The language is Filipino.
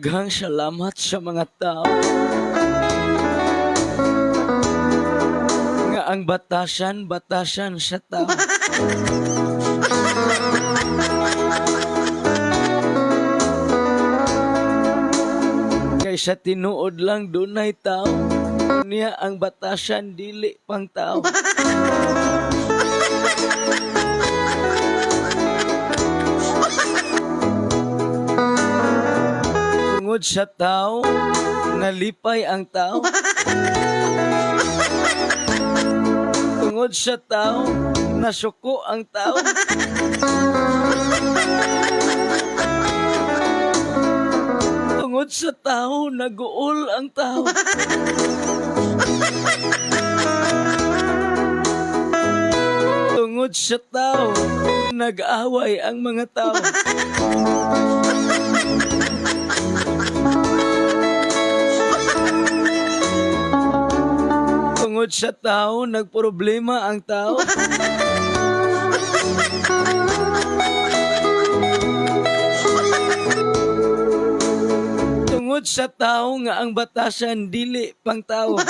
Daghang salamat sa mga tao nga ang batasan sa tao. Kaysa tinuod lang dunay tao, niya ang batasan dili pang tao. Tungod sa tao, nalipay ang tao. Tungod sa tao, nasuko ang tao. Tungod sa tao, naguol ang tao. Tungod sa tao, nag-away ang mga tao. Tungod sa tao, nagproblema ang tao. Tungod sa tao nga ang batasan dili pang tao.